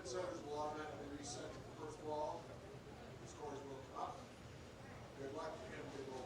setters will automatically reset to the first ball. The scores will come up. Good luck and good roll.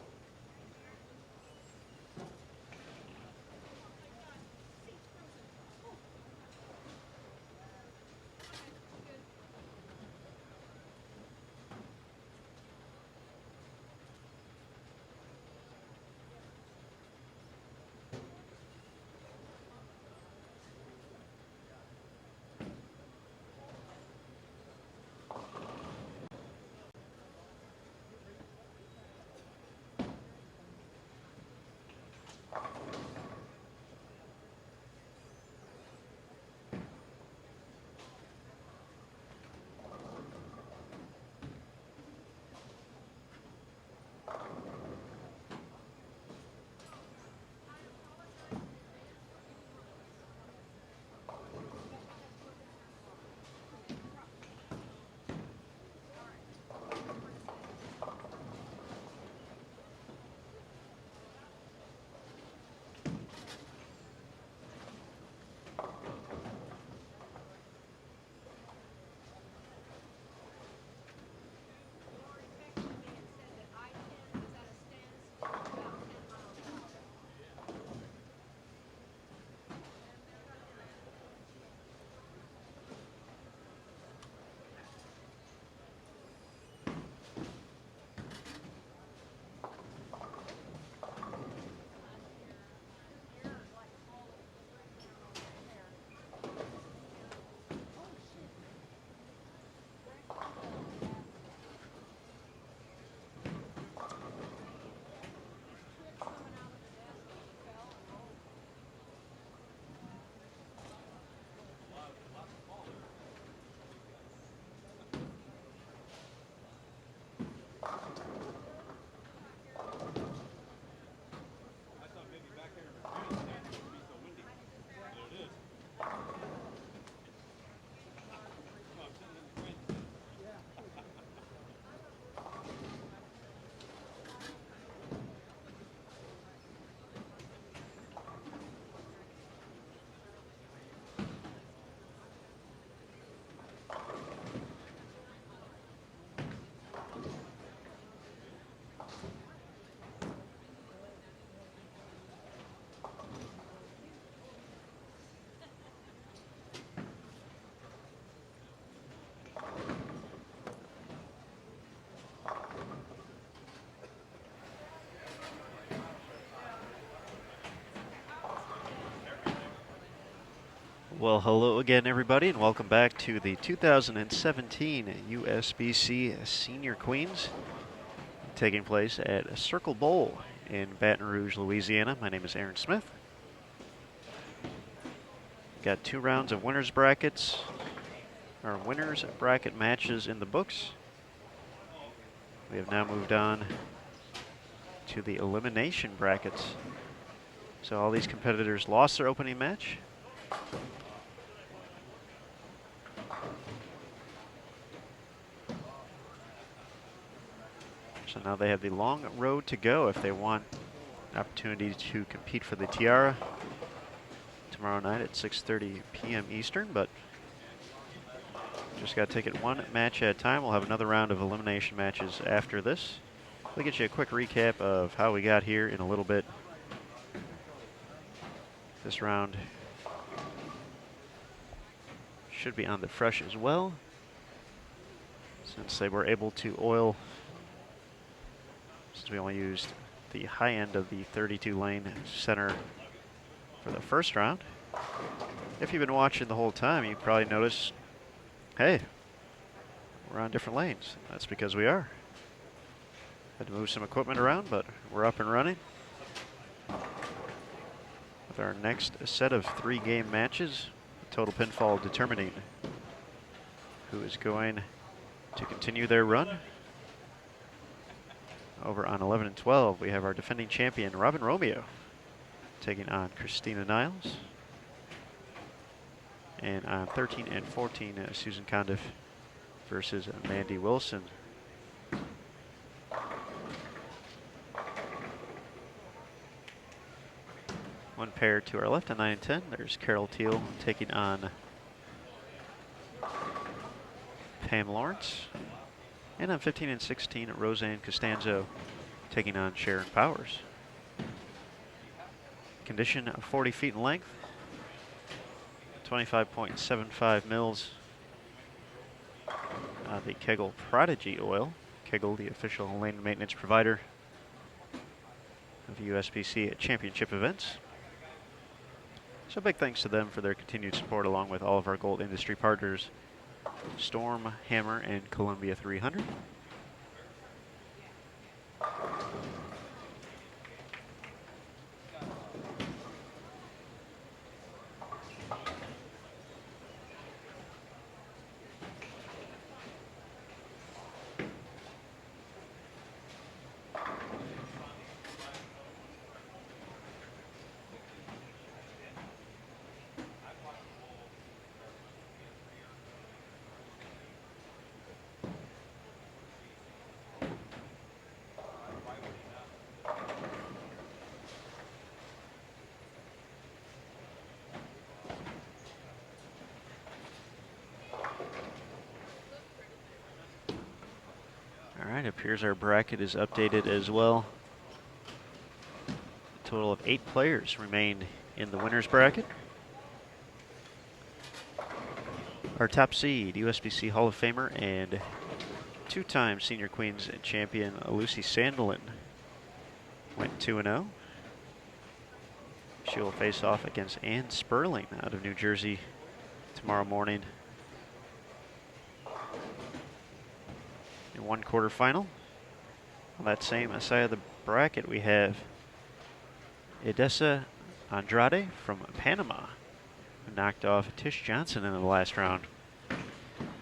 Well, hello again, everybody, and welcome back to the 2017 USBC Senior Queens, taking place at Circle Bowl in Baton Rouge, Louisiana. My name is Aaron Smith. Got 2 rounds of winners brackets, or winners bracket matches in the books. We have now moved on to the elimination brackets. So all these competitors lost their opening match. So now they have the long road to go if they want an opportunity to compete for the tiara tomorrow night at 6:30 p.m. Eastern, but just got to take it one match at a time. We'll have another round of elimination matches after this. We'll get you a quick recap of how we got here in a little bit. This round should be on the fresh as well, since they were able to oil, since we only used the high end of the 32 lane center for the first round. If you've been watching the whole time, you probably noticed, hey, we're on different lanes. That's because we are. Had to move some equipment around, but we're up and running with our next set of 3-game matches. Total pinfall determining who is going to continue their run. Over on 11 and 12, we have our defending champion, Robin Romeo, taking on Christina Niles. And on 13 and 14, Susan Condiff versus Mandy Wilson. One pair to our left on 9 and 10. There's Carol Teal taking on Pam Lawrence. And on 15 and 16, Roseanne Costanzo taking on Sharon Powers. Condition of 40 feet in length, 25.75 mils. The Kegel Prodigy oil. Kegel, the official lane maintenance provider of USBC championship events. So big thanks to them for their continued support, along with all of our gold industry partners, Storm, Hammer, and Columbia 300. All right, appears our bracket is updated as well. A total of 8 players remain in the winner's bracket. Our top seed, USBC Hall of Famer and 2-time Senior Queens champion Lucy Sandelin, went 2-0. She will face off against Ann Sperling out of New Jersey tomorrow morning in one quarterfinal. On that same side of the bracket, we have Edessa Andrade from Panama, who knocked off Tish Johnson in the last round.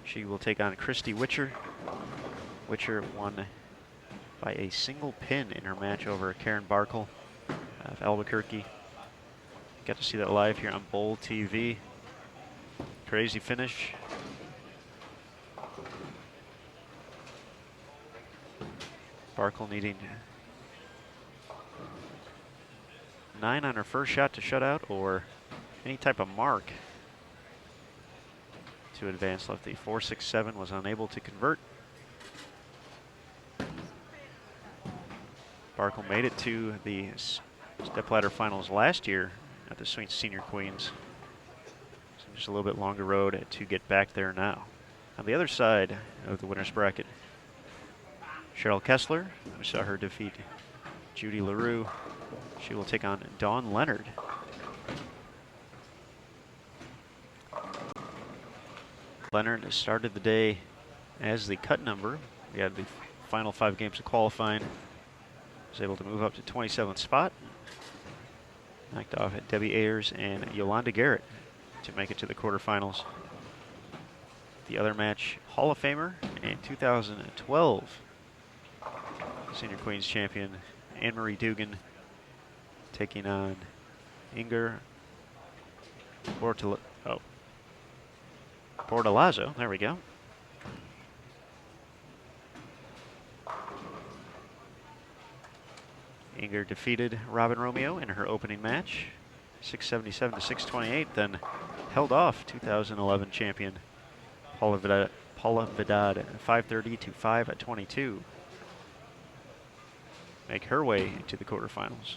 She will take on Christy Witcher. Witcher won by a single pin in her match over Karen Barkle of Albuquerque. Got to see that live here on Bowl TV. Crazy finish. Barkle needing 9 on her first shot to shut out, or any type of mark to advance. Left the 4-6-7, was unable to convert. Barkle made it to the stepladder finals last year at the Senior Queens. So just a little bit longer road to get back there now. On the other side of the winner's bracket, Cheryl Kessler, we saw her defeat Judy LaRue. She will take on Dawn Leonard. Leonard started the day as the cut number. We had the final 5 games of qualifying. Was able to move up to 27th spot. Knocked off at Debbie Ayers and Yolanda Garrett to make it to the quarterfinals. The other match, Hall of Famer and 2012 Senior Queens champion Anne-Marie Dugan taking on Inger Bortolazzo. There we go. Inger defeated Robin Romeo in her opening match, 677 to 628, then held off 2011 champion Paula Vidal 530 to 522. Make her way into the quarterfinals.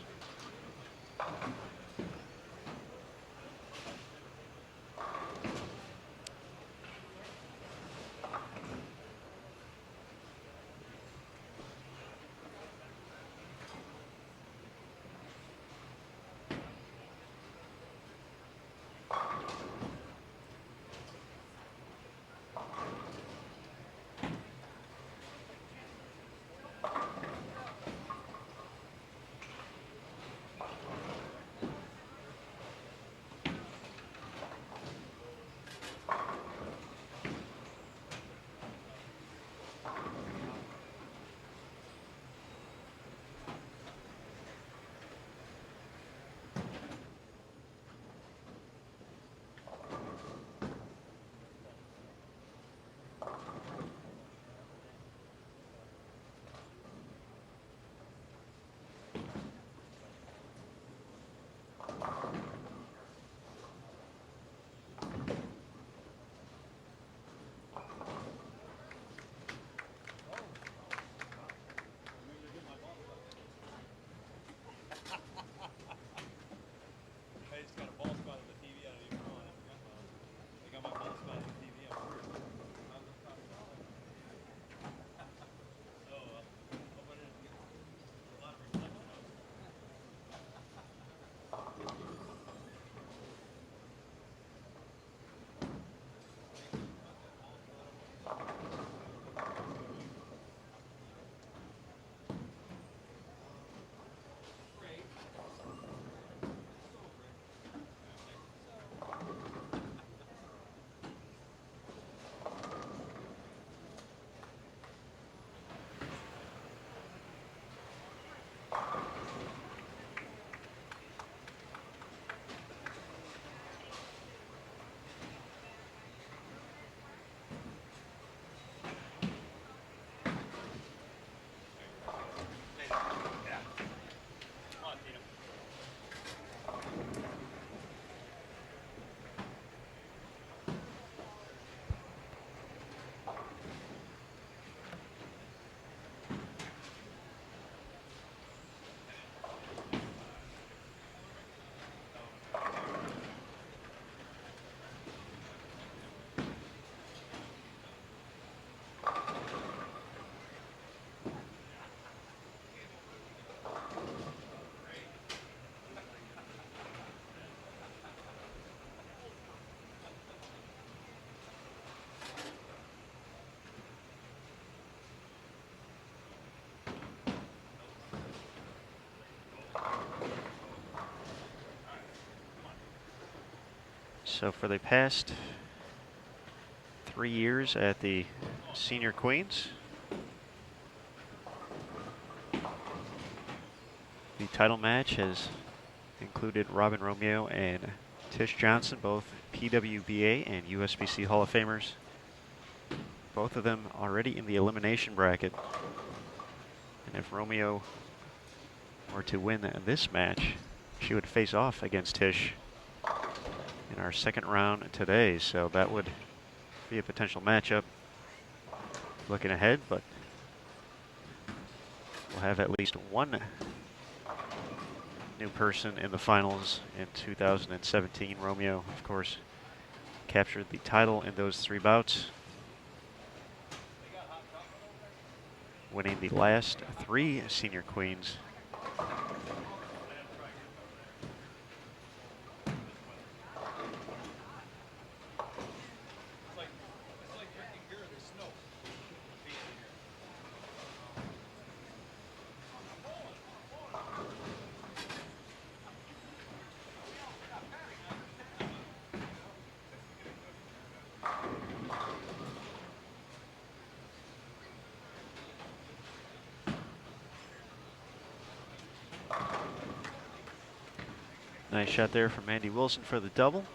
So for the past 3 years at the Senior Queens, the title match has included Robin Romeo and Tish Johnson, both PWBA and USBC Hall of Famers. Both of them already in the elimination bracket. And if Romeo were to win this match, she would face off against Tish in our second round today. So that would be a potential matchup looking ahead, but we'll have at least one new person in the finals in 2017. Romeo, of course, captured the title in those 3 bouts, winning the last 3 Senior Queens. Nice shot there from Andy Wilson for the double.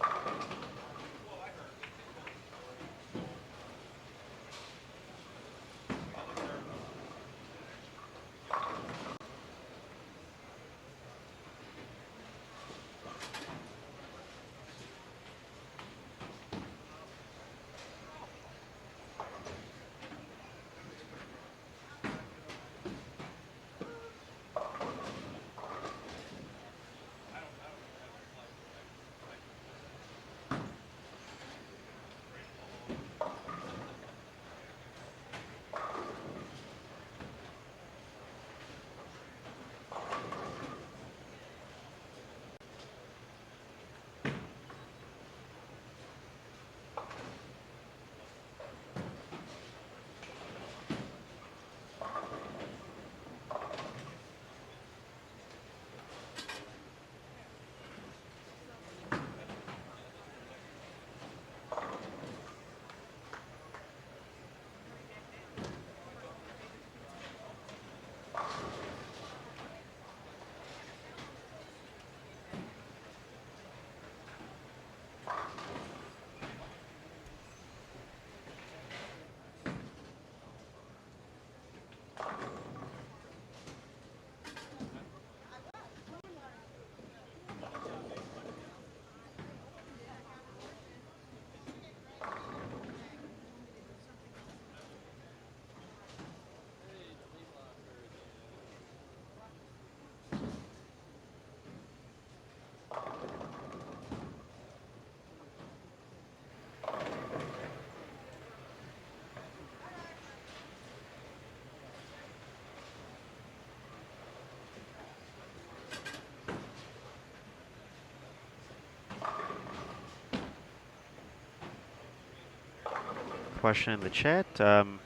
Question in the chat. I'm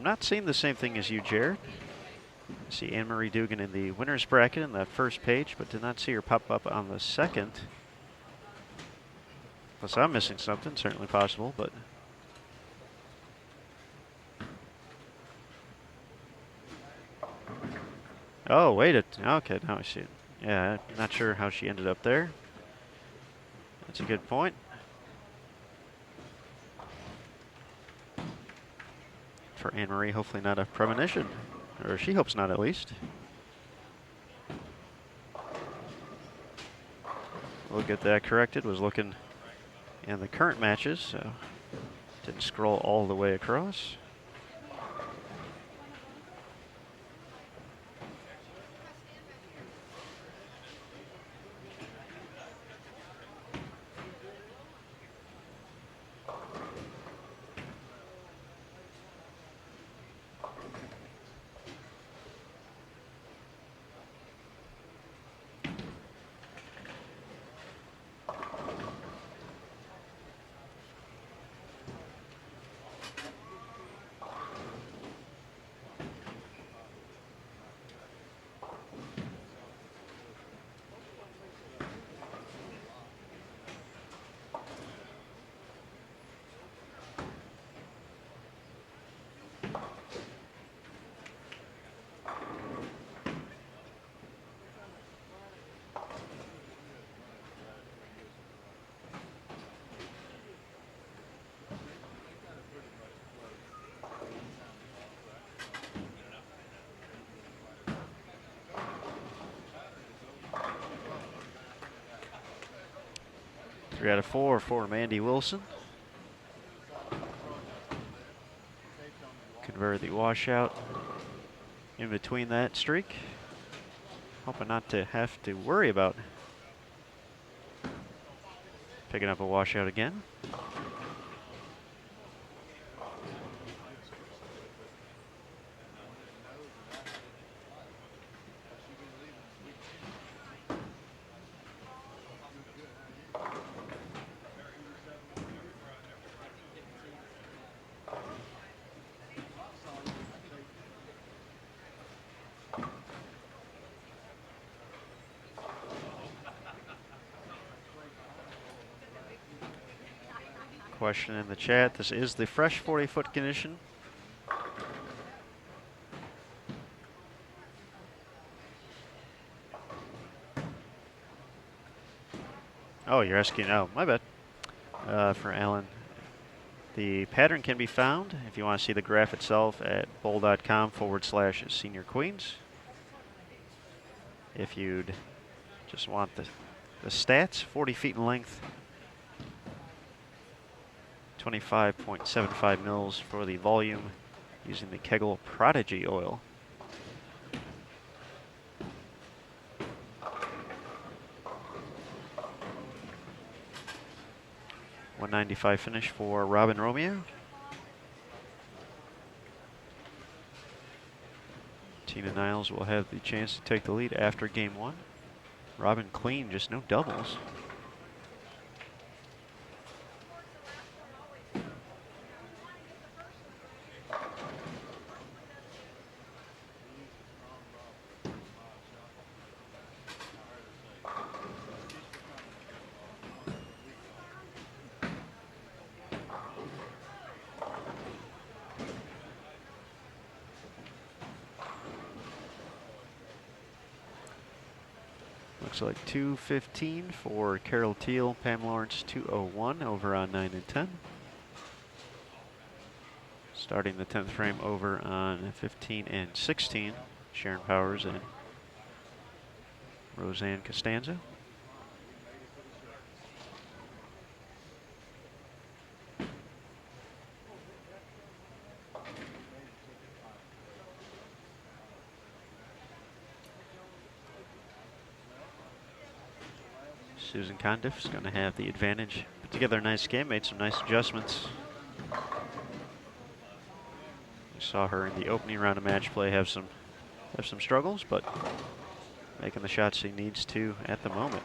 not seeing the same thing as you, Jared. I see Anne-Marie Dugan in the winner's bracket in the first page, but did not see her pop up on the second. Plus, I'm missing something, certainly possible, but... Oh, wait. Okay, now I see it. Yeah, I'm not sure how she ended up there. That's a good point. For Anne-Marie, hopefully not a premonition. Or she hopes not, at least. We'll get that corrected. Was looking in the current matches, so didn't scroll all the way across. 3 out of 4 for Mandy Wilson. Converted the washout in between that streak. Hoping not to have to worry about picking up a washout again. Question in the chat, this is the fresh 40-foot condition. Oh, you're asking, oh, my bad. For Alan. The pattern can be found, if you want to see the graph itself, at bowl.com/Senior Queens. If you'd just want the stats, 40 feet in length, 25.75 mils for the volume using the Kegel Prodigy oil. .195 finish for Robin Romeo. Tina Niles will have the chance to take the lead after game 1. Robin clean, just no doubles. Looks like 2:15 for Carol Teal, Pam Lawrence 2:01 over on 9 and 10. Starting the 10th frame over on 15 and 16, Sharon Powers and Roseanne Costanzo. Susan Condiff is going to have the advantage. Put together a nice game, made some nice adjustments. We saw her in the opening round of match play have some struggles, but making the shots she needs to at the moment.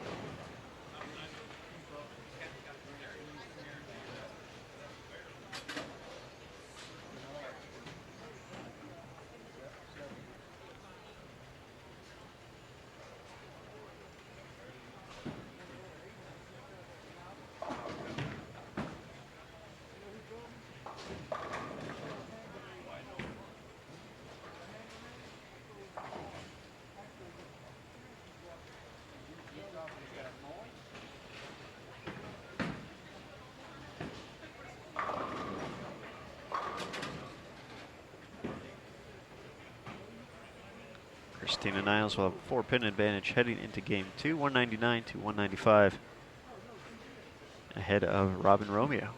Christina Niles will have a 4-pin advantage heading into game 2, 199 to 195, ahead of Robin Romeo.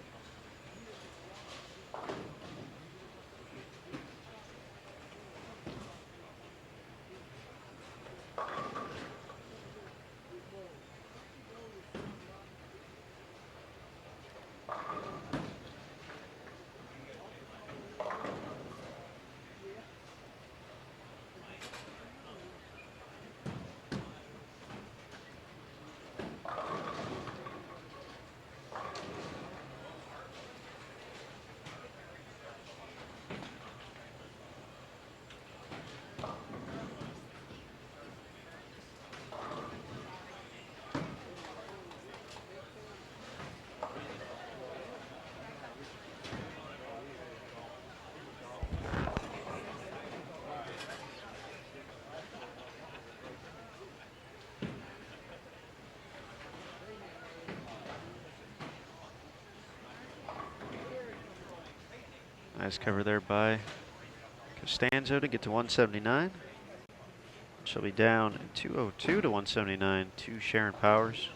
Nice cover there by Costanzo to get to 179. She'll be down 202 to 179 to Sharon Powers.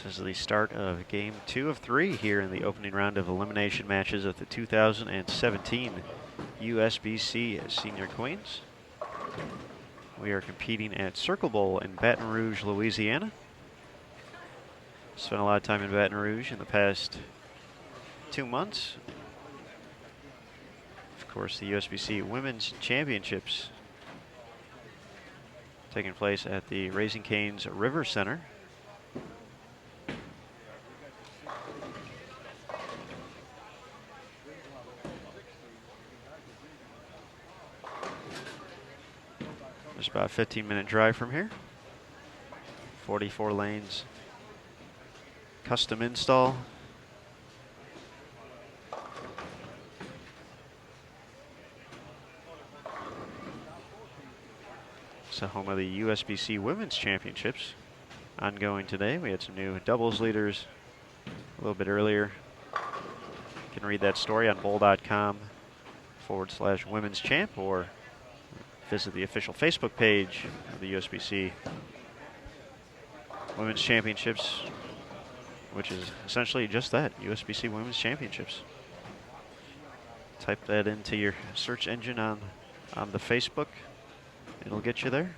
This is the start of game 2 of 3 here in the opening round of elimination matches of the 2017 USBC Senior Queens. We are competing at Circle Bowl in Baton Rouge, Louisiana. Spent a lot of time in Baton Rouge in the past 2 months. Of course, the USBC Women's Championships taking place at the Raising Cane's River Center. It's about a 15-minute drive from here. 44 lanes. Custom install. It's the home of the USBC Women's Championships. Ongoing today. We had some new doubles leaders a little bit earlier. You can read that story on bowl.com/women's champ or visit the official Facebook page of the USBC Women's Championships, which is essentially just that, USBC Women's Championships. Type that into your search engine on the Facebook. It'll get you there.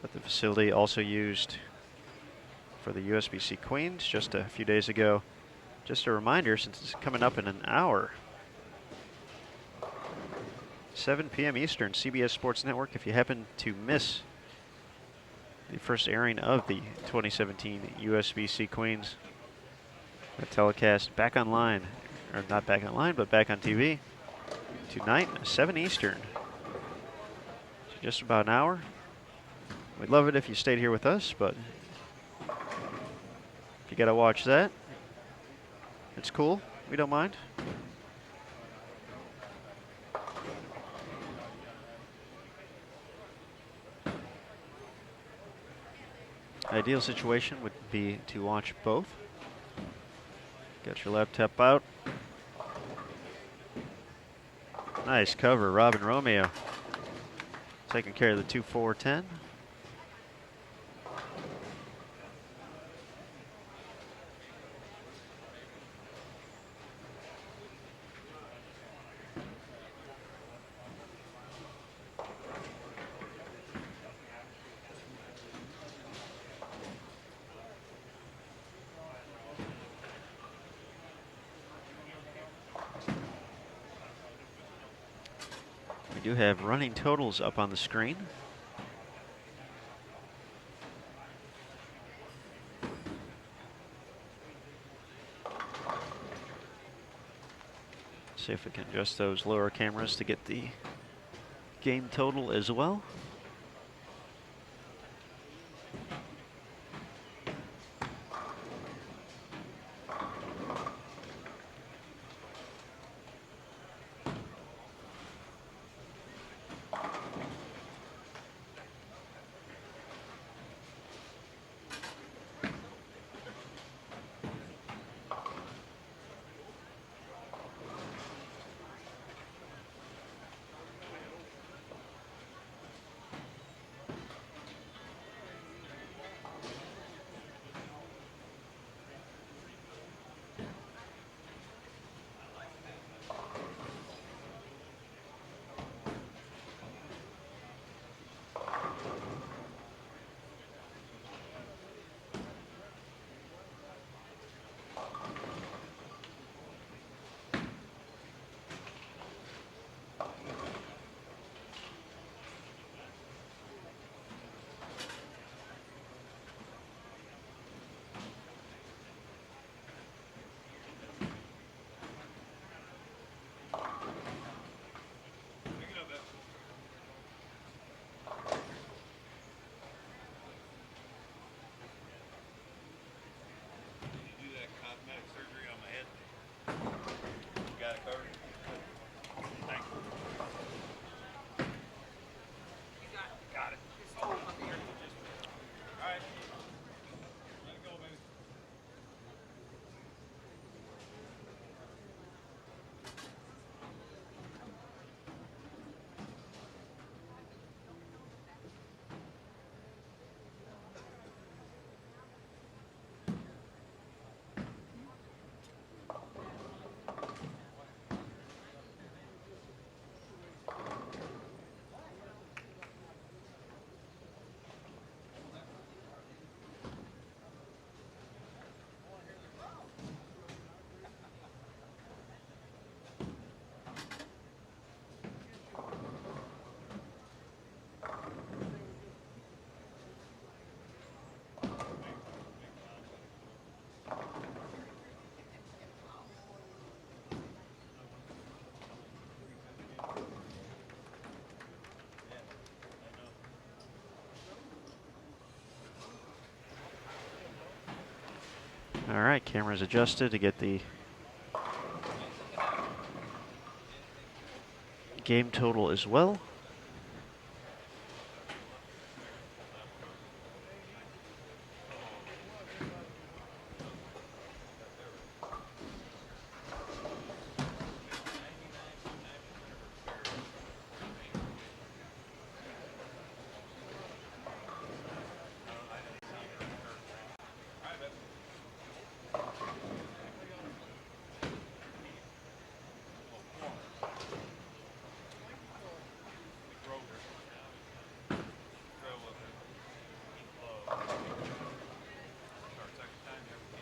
But the facility also used for the USBC Queens just a few days ago. Just a reminder, since it's coming up in an hour, 7 p.m. Eastern, CBS Sports Network. If you happen to miss the first airing of the 2017 USBC Queens, the telecast back online, or not back online, but back on TV tonight, 7 Eastern. So just about an hour. We'd love it if you stayed here with us, but if you got to watch that, it's cool. We don't mind. Ideal situation would be to watch both. Get your laptop out. Nice cover, Robin Romeo. Taking care of the 2-4-10. We do have running totals up on the screen. See if we can adjust those lower cameras to get the game total as well. All right, cameras adjusted to get the game total as well.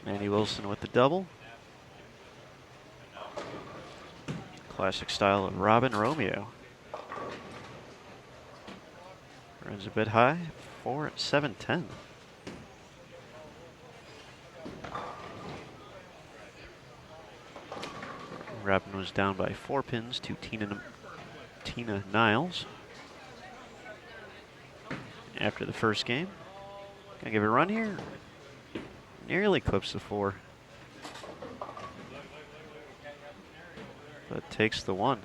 Manny Wilson with the double. Classic style of Robin Romeo. Runs a bit high, 4-7-10. Robin was down by 4 pins to Tina Niles after the first game. Gonna give it a run here. Nearly clips the 4. But takes the 1.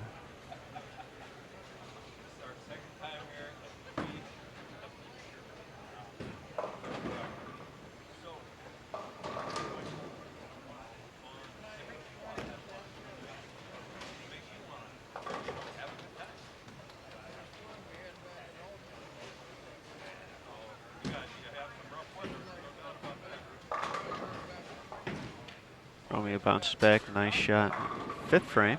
Romeo bounces back, nice shot. 5th frame.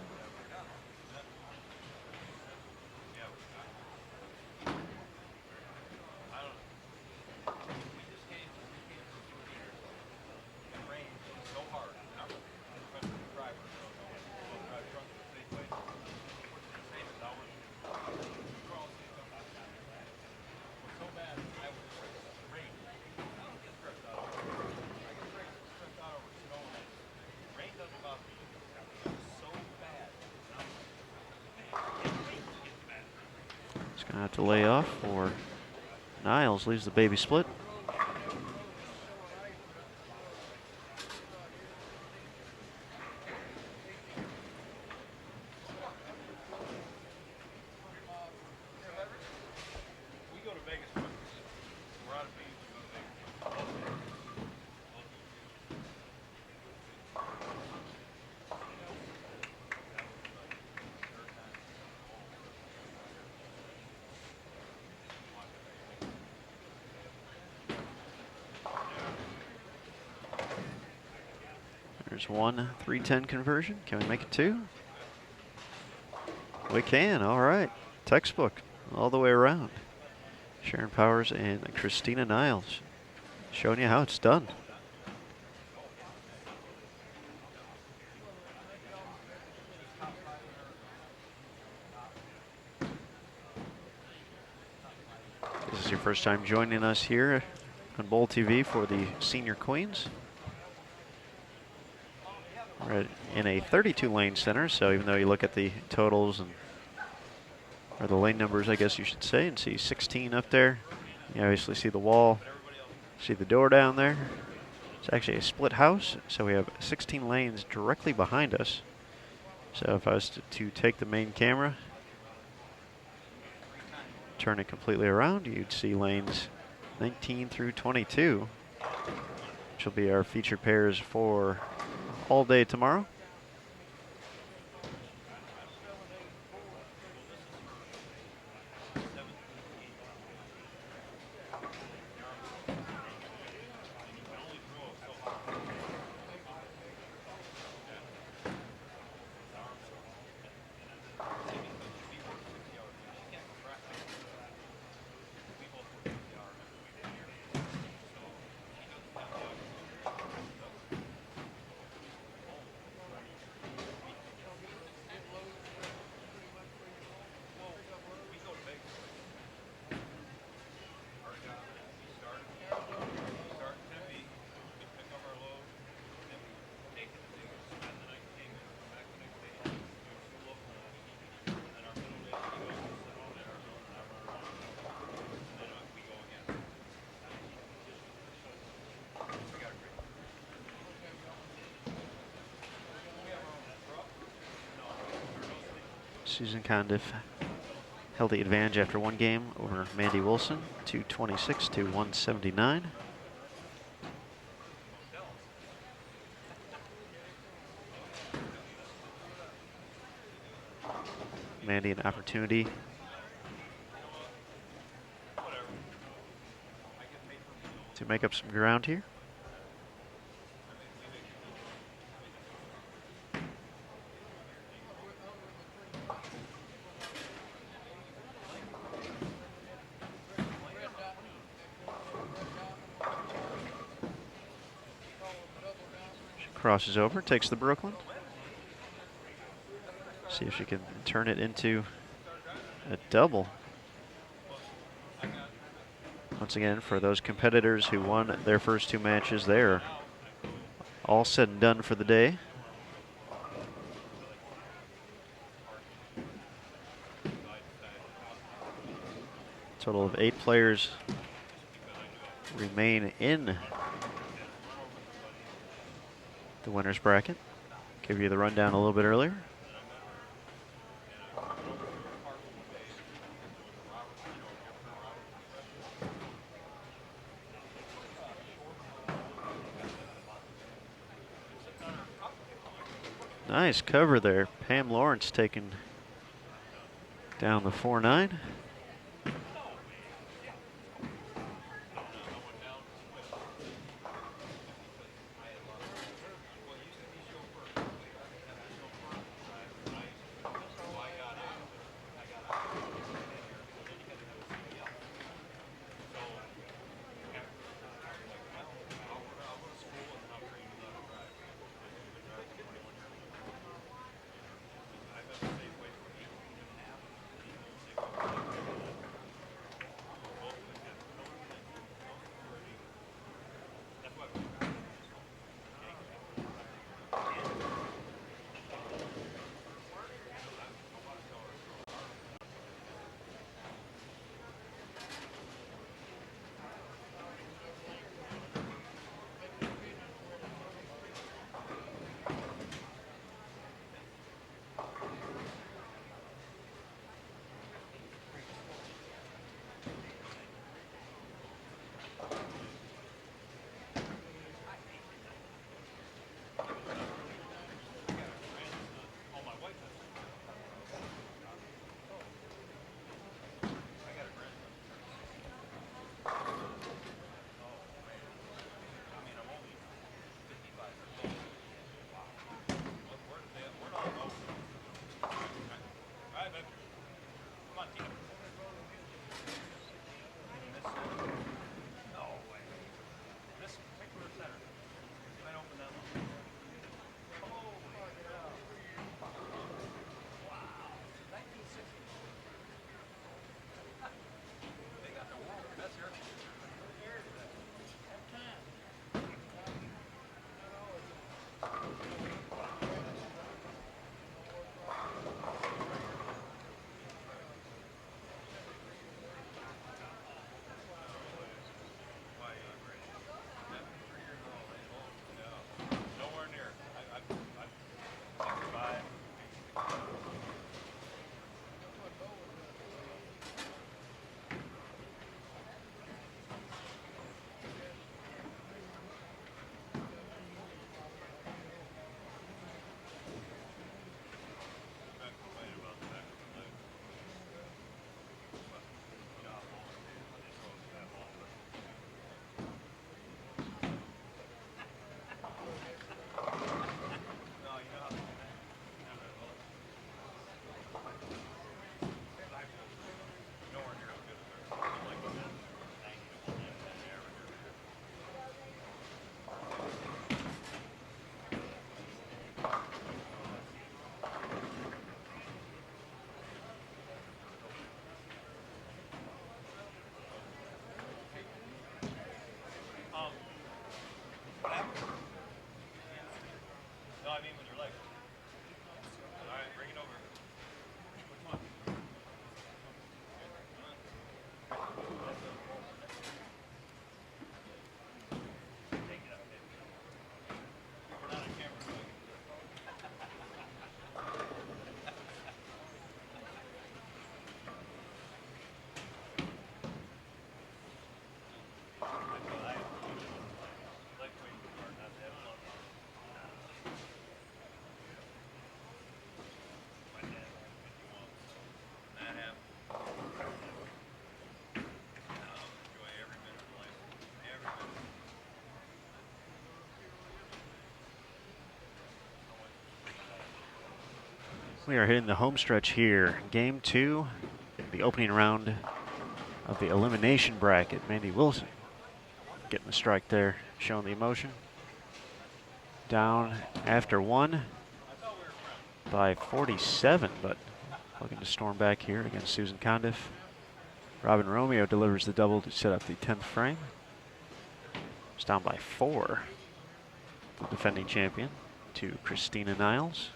Gonna have to lay off, or Niles leaves the baby split. There's one 310 conversion. Can we make it 2? We can, all right. Textbook all the way around. Sharon Powers and Christina Niles showing you how it's done. This is your first time joining us here on Bowl TV for the Senior Queens. We're in a 32 lane center, so even though you look at the totals and or the lane numbers, I guess you should say, and see 16 up there, you obviously see the wall, see the door down there. It's actually a split house, so we have 16 lanes directly behind us. So if I was to take the main camera, turn it completely around, you'd see lanes 19 through 22, which will be our feature pairs for all day tomorrow. Susan Condiff held the advantage after one game over Mandy Wilson, 226 to 179. Mandy an opportunity to make up some ground here. She crosses over, takes the Brooklyn. See if she can turn it into a double. Once again, for those competitors who won their first two matches, they're all said and done for the day. Total of 8 players remain in the winner's bracket. Give you the rundown a little bit earlier. Nice cover there. Pam Lawrence taking down the 4-9. We are hitting the home stretch here. Game 2, the opening round of the elimination bracket. Mandy Wilson getting the strike there, showing the emotion. Down after 1 by 47, but looking to storm back here against Susan Condiff. Robin Romeo delivers the double to set up the 10th frame. It's down by 4. The defending champion to Christina Niles.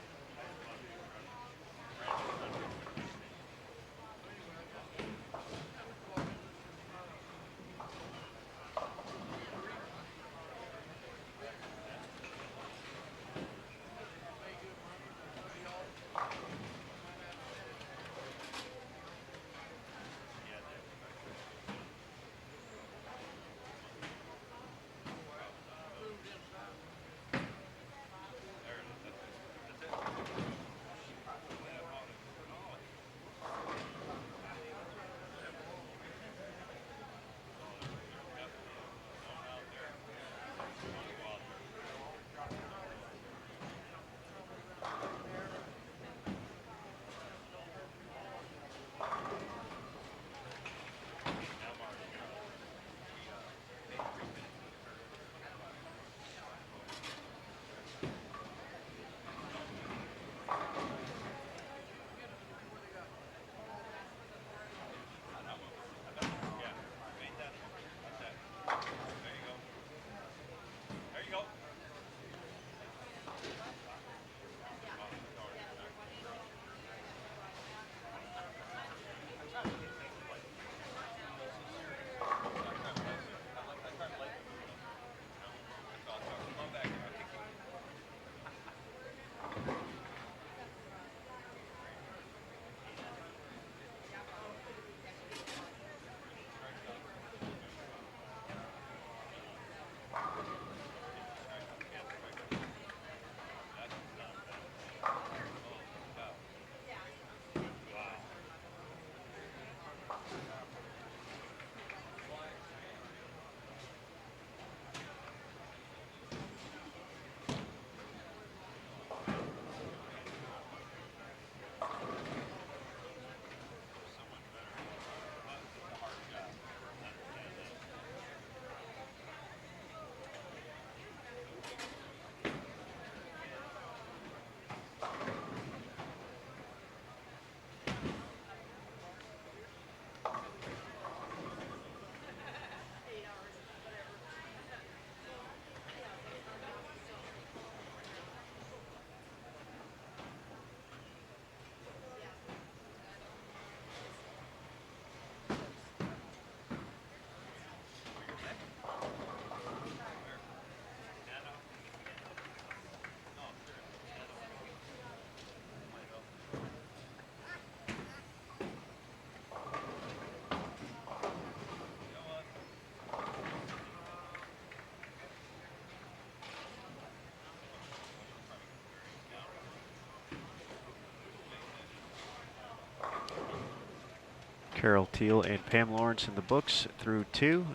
Carol Teal and Pam Lawrence in the books through 2.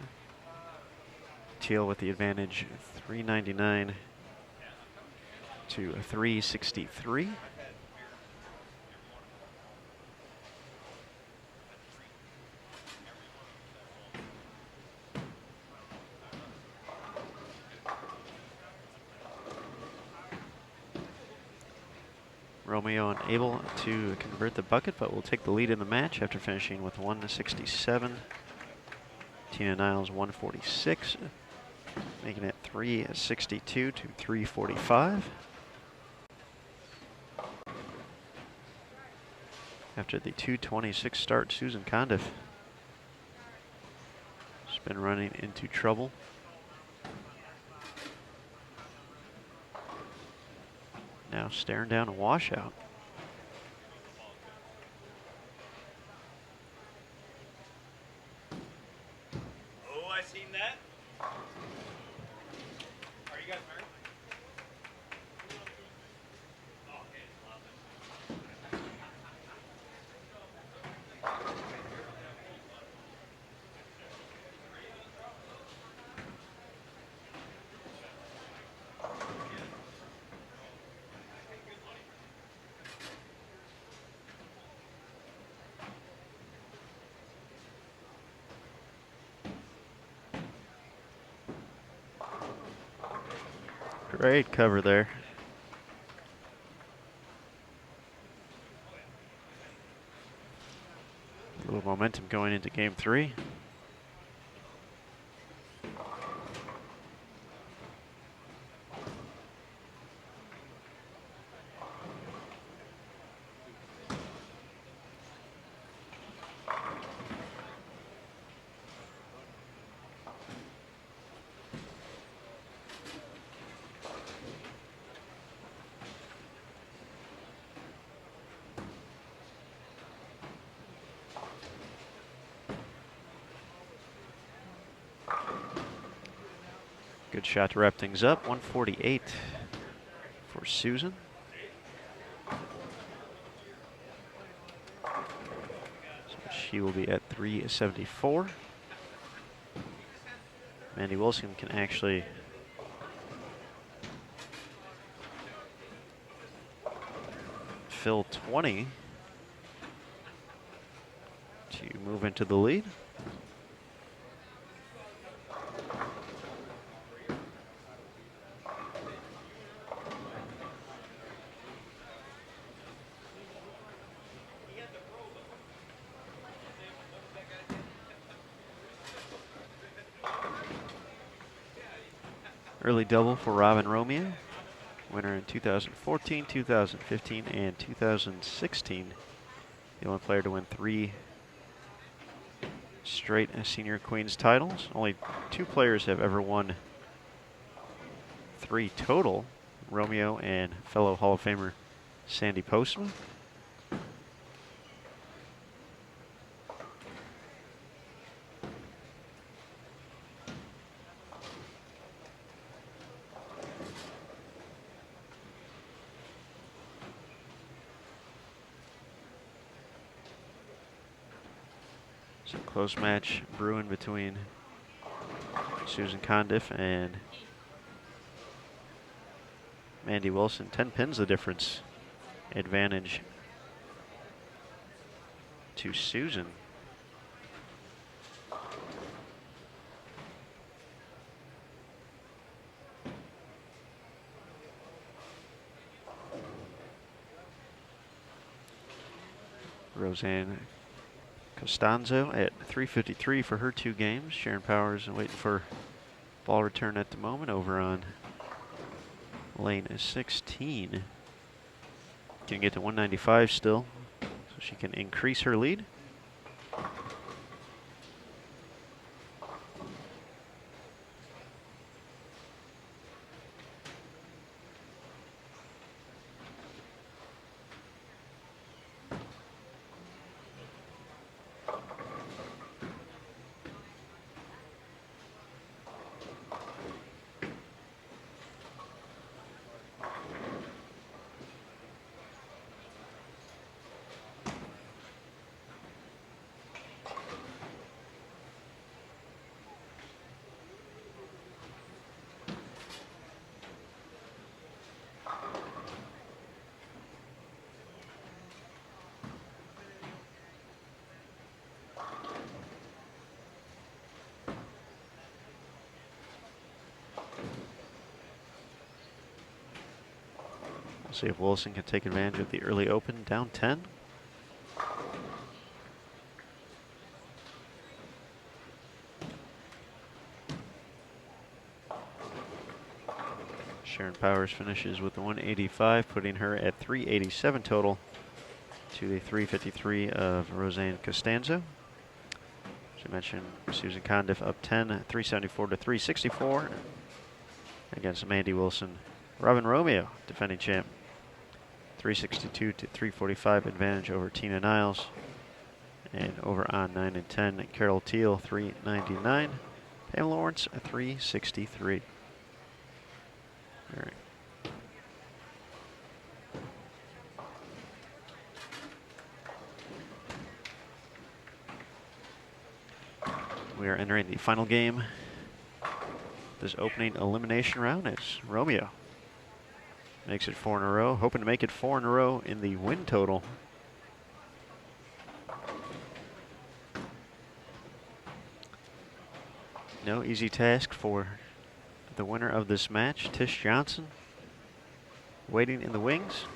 Teal with the advantage, 399 to 363. Romeo unable to convert the bucket, but will take the lead in the match after finishing with 167. Tina Niles 146, making it 362 to 345. After the 226 start, Susan Condiff has been running into trouble. Now staring down a washout. Oh, I seen that. Are you guys married? Oh, okay. Great cover there. A little momentum going into game 3. Good shot to wrap things up. 148 for Susan. So she will be at 374. Mandy Wilson can actually fill 20 to move into the lead. Early double for Robin Romeo, winner in 2014, 2015, and 2016. The only player to win 3 straight Senior Queens titles. Only 2 players have ever won 3 total, Romeo and fellow Hall of Famer Sandy Postma. So close match brewing between Susan Condiff and Mandy Wilson. 10 pins the difference. Advantage to Susan. Roseanne Costanzo at 353 for her 2 games. Sharon Powers waiting for ball return at the moment over on lane 16. Can get to 195 still, so she can increase her lead. See if Wilson can take advantage of the early open, down 10. Sharon Powers finishes with the 185, putting her at 387 total to the 353 of Roseanne Costanzo. As I mentioned, Susan Condiff up 10, 374 to 364 against Mandy Wilson. Robin Romeo, defending champ. 362 to 345 advantage over Tina Niles. And over on 9 and 10, Carol Teal, 399. Pam Lawrence, 363. All right. We are entering the final game. This opening elimination round is Romeo. Makes it 4 in a row, hoping to make it 4 in a row in the win total. No easy task for The winner of this match, Tish Johnson, waiting in the wings.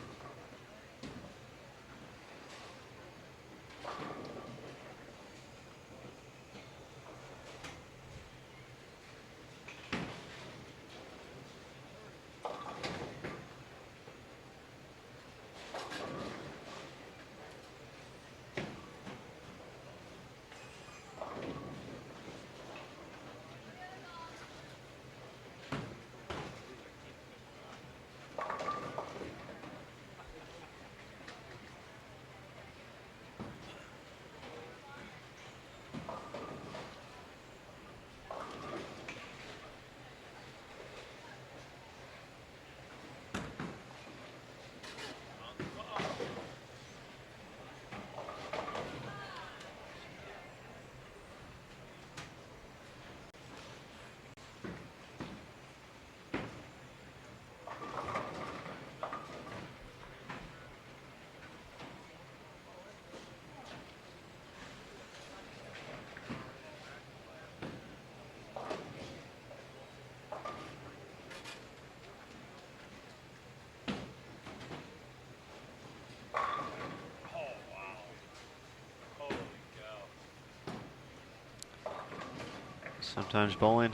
Sometimes bowling,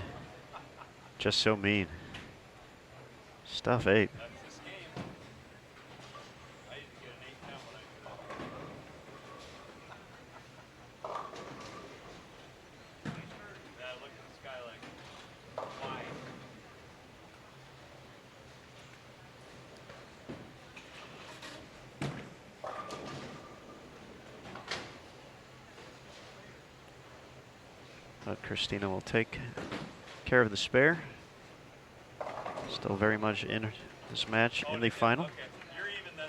just so mean. Stuff 8. That's this game. I used to get an 8-10 when I do that. Yeah, look at this guy like, why? But Christina will take care of the spare. Still very much in this match in the final. Okay, you're even then.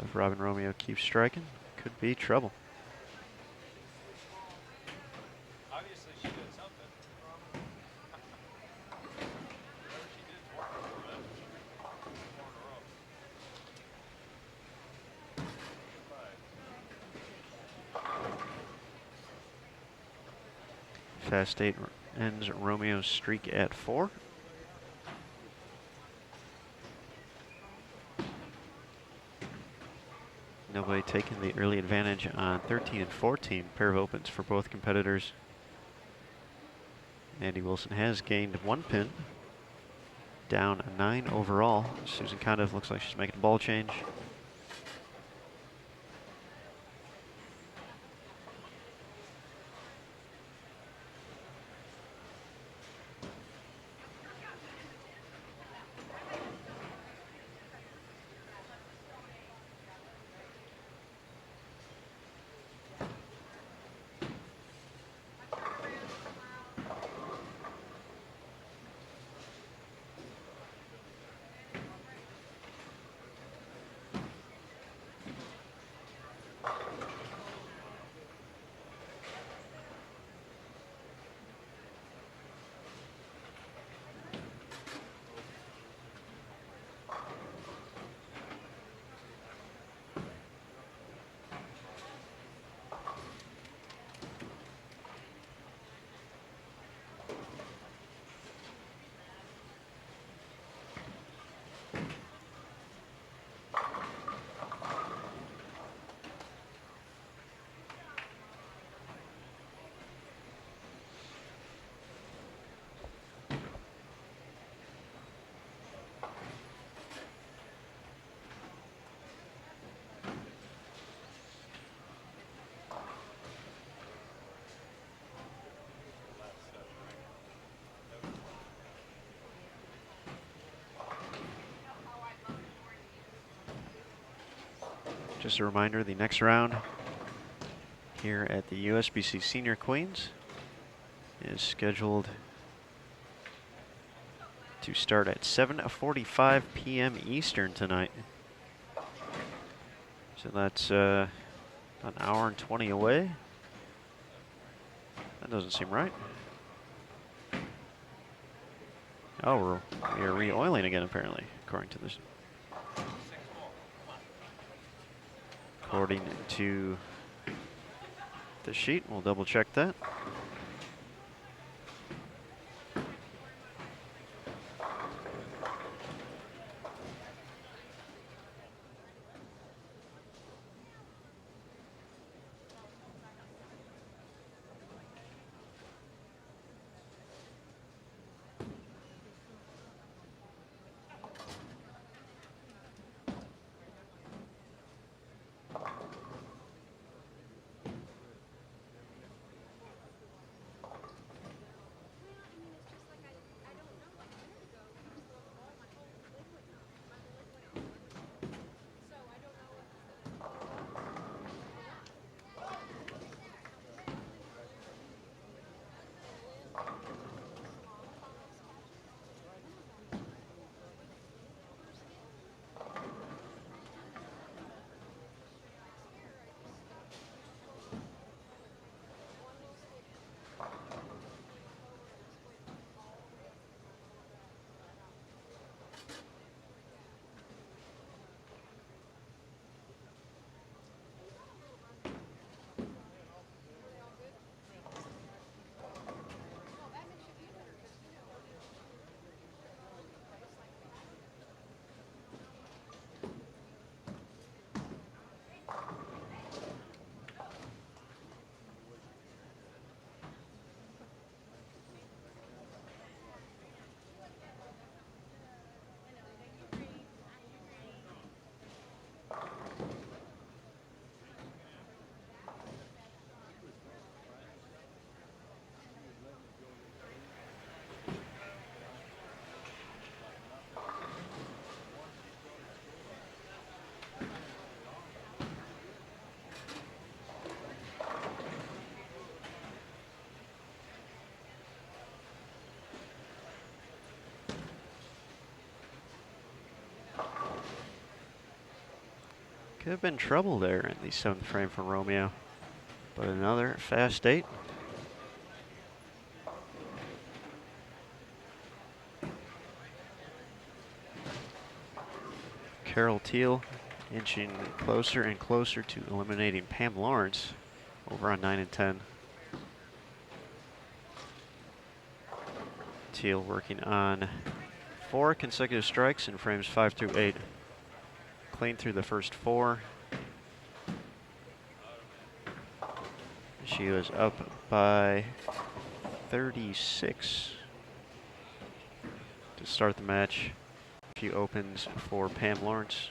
If Robin Romeo keeps striking, could be trouble. Obviously, she did something. Whatever she did is working for them. 4 in a row. Fast 8 ends Romeo's streak at 4. Nobody taking the early advantage on 13 and 14. Pair of opens for both competitors. Andy Wilson has gained 1 pin. Down 9 overall. Susan Condiff looks like she's making a ball change. Just a reminder, the next round here at the USBC Senior Queens is scheduled to start at 7:45 p.m. Eastern tonight. So that's an hour and 20 away. That doesn't seem right. Oh, we're re-oiling again, apparently, according to this. According to the sheet. We'll double check that. Could have been trouble there in the 7th frame for Romeo, but another fast 8. Carol Teal inching closer and closer to eliminating Pam Lawrence over on 9 and 10. Teal working on 4 consecutive strikes in frames 5 through 8. Clean through the first 4. She was up by 36 to start the match. A few opens for Pam Lawrence.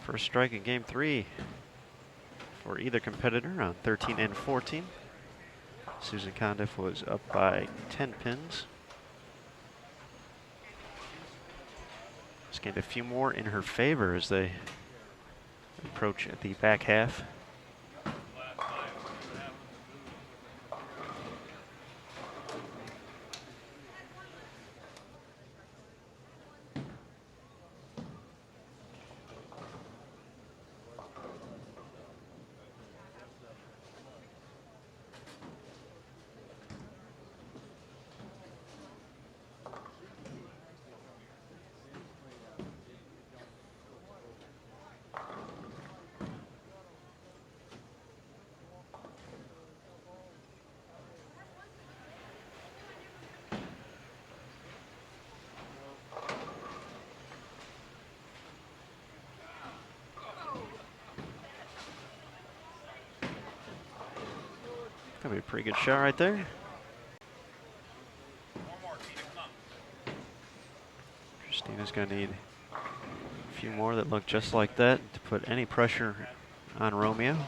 First strike in game 3 for either competitor on 13 and 14. Susan Condiff was up by 10 pins. Just gained a few more in her favor as they approach at the back half. That'll be a pretty good shot right there. Christina's going to need a few more that look just like that to put any pressure on Romeo.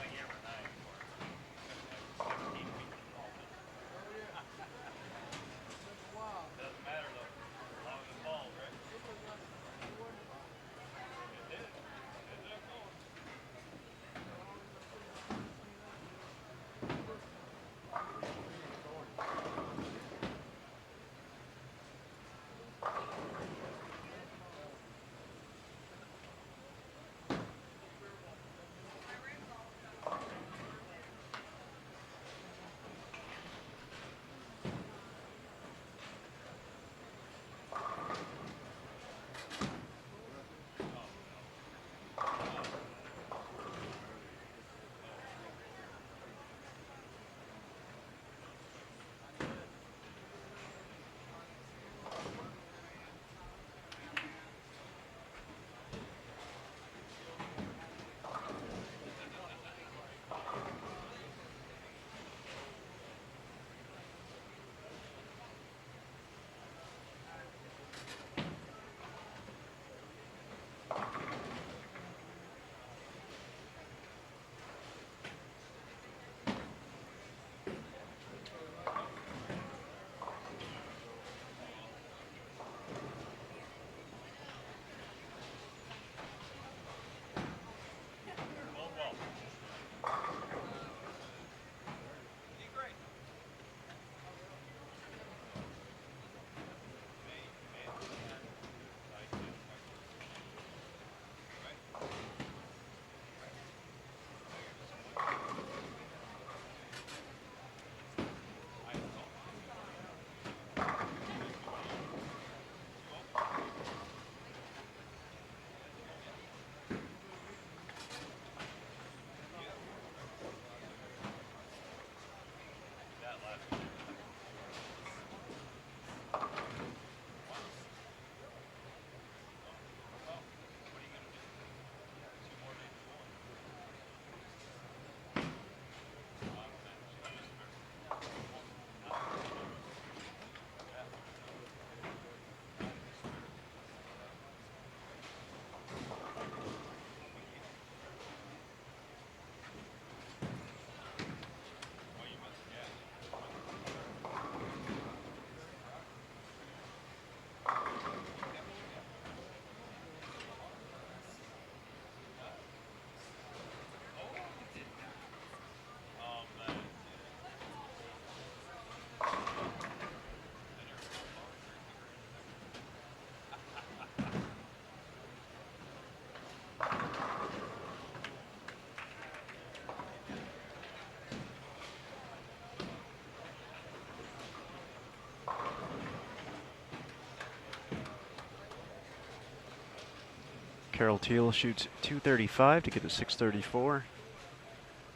Carol Teal shoots 235 to get to 634.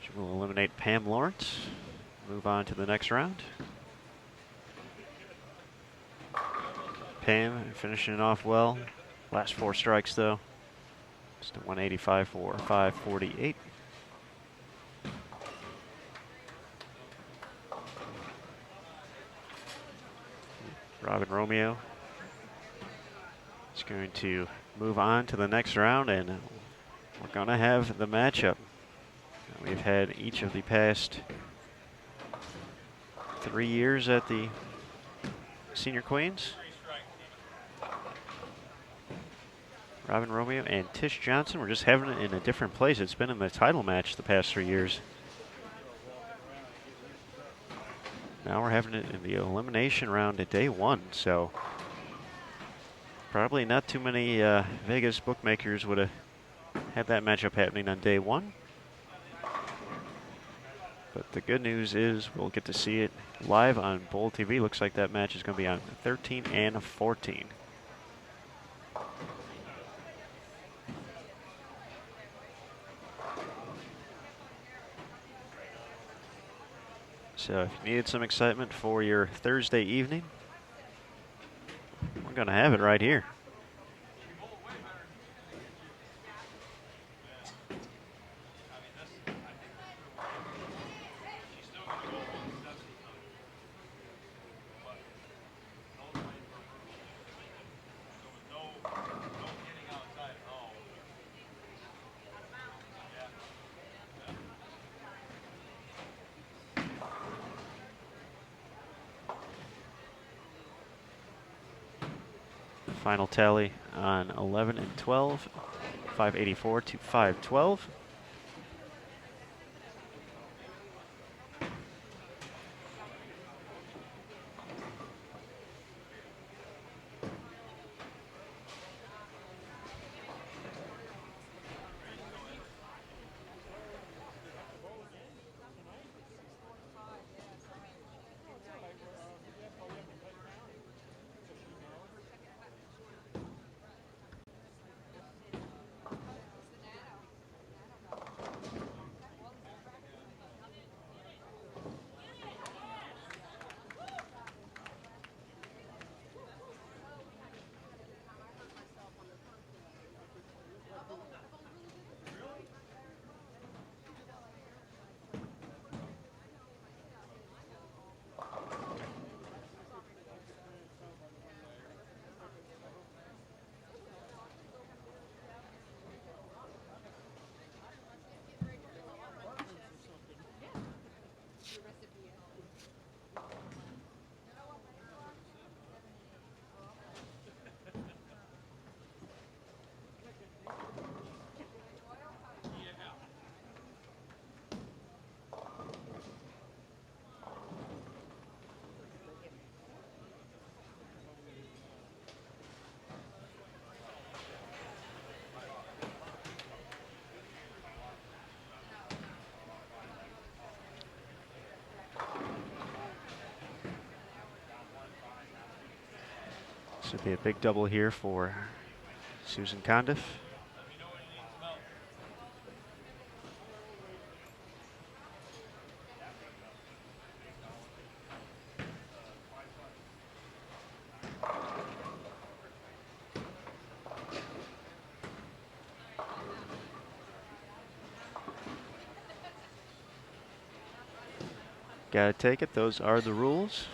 She will eliminate Pam Lawrence. Move on to the next round. Pam finishing it off well. Last 4 strikes though. Just a 185 for 548. Robin Romeo is going to move on to the next round, and we're going to have the matchup. We've had each of the past 3 years at the Senior Queens. Robin Romeo and Tish Johnson. We're just having it in a different place. It's been in the title match the past 3 years. Now we're having it in the elimination round at day 1, so probably not too many Vegas bookmakers would have had that matchup happening on day 1. But the good news is we'll get to see it live on Bowl TV. Looks like that match is going to be on 13 and 14. So if you needed some excitement for your Thursday evening, we're going to have it right here. Final tally on 11 and 12, 584 to 512. This would be a big double here for Susan Condiff. Gotta take it, those are the rules.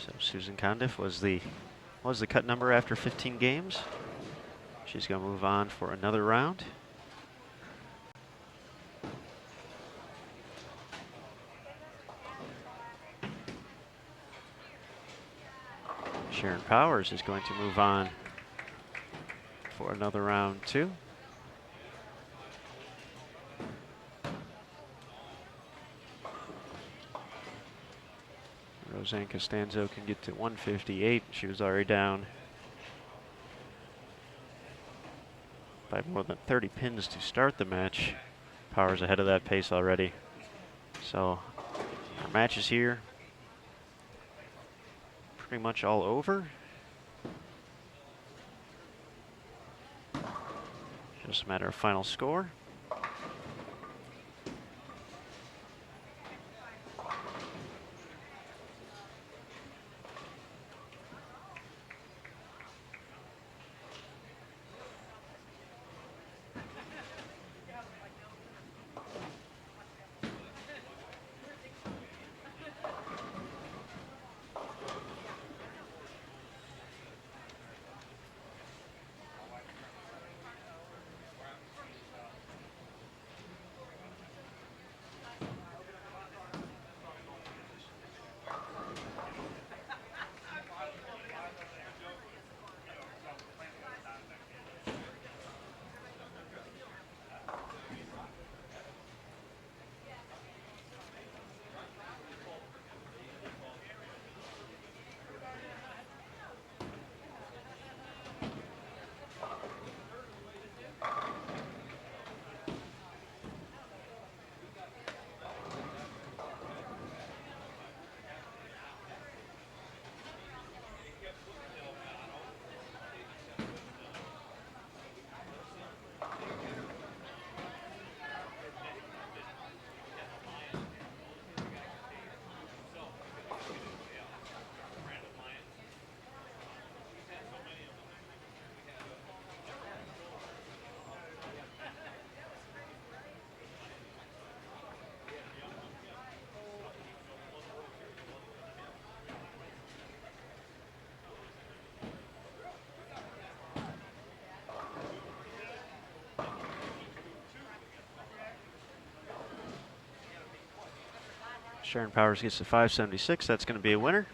So Susan Condiff was the cut number after 15 games. She's going to move on for another round. Sharon Powers is going to move on for another round too. Roseanne Costanzo can get to 158. She was already down by more than 30 pins to start the match. Powers ahead of that pace already. So our match is here. Pretty much all over. Just a matter of final score. Sharon Powers gets to 576. That's going to be a winner.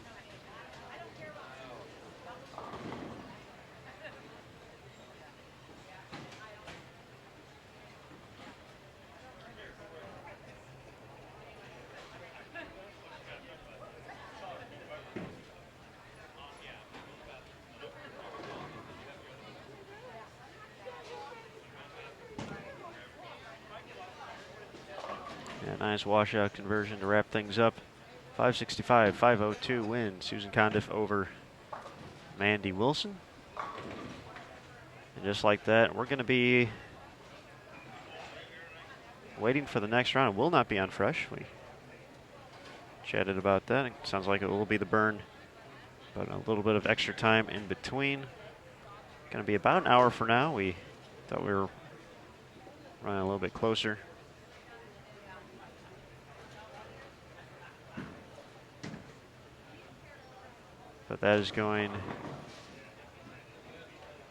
Yeah, nice washout conversion to wrap things up. 565, 502 win. Susan Condiff over Mandy Wilson. And just like that, we're going to be waiting for the next round. It will not be on Fresh. We chatted about that. It sounds like it will be the Burn, but a little bit of extra time in between. Going to be about an hour for now. We thought we were running a little bit closer. But that is going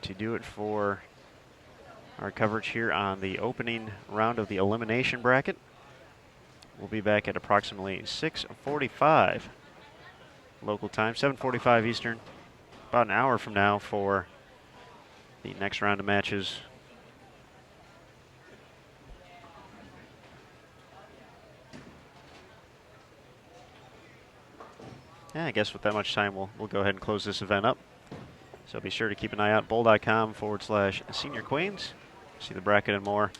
to do it for our coverage here on the opening round of the elimination bracket. We'll be back at approximately 6:45 local time, 7:45 Eastern, about an hour from now for the next round of matches. Yeah, I guess with that much time, we'll go ahead and close this event up. So be sure to keep an eye out, bowl.com/Senior Queens. See the bracket and more.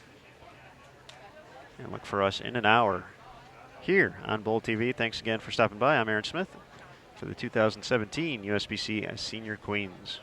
And look for us in an hour here on Bowl TV. Thanks again for stopping by. I'm Aaron Smith for the 2017 USBC Senior Queens.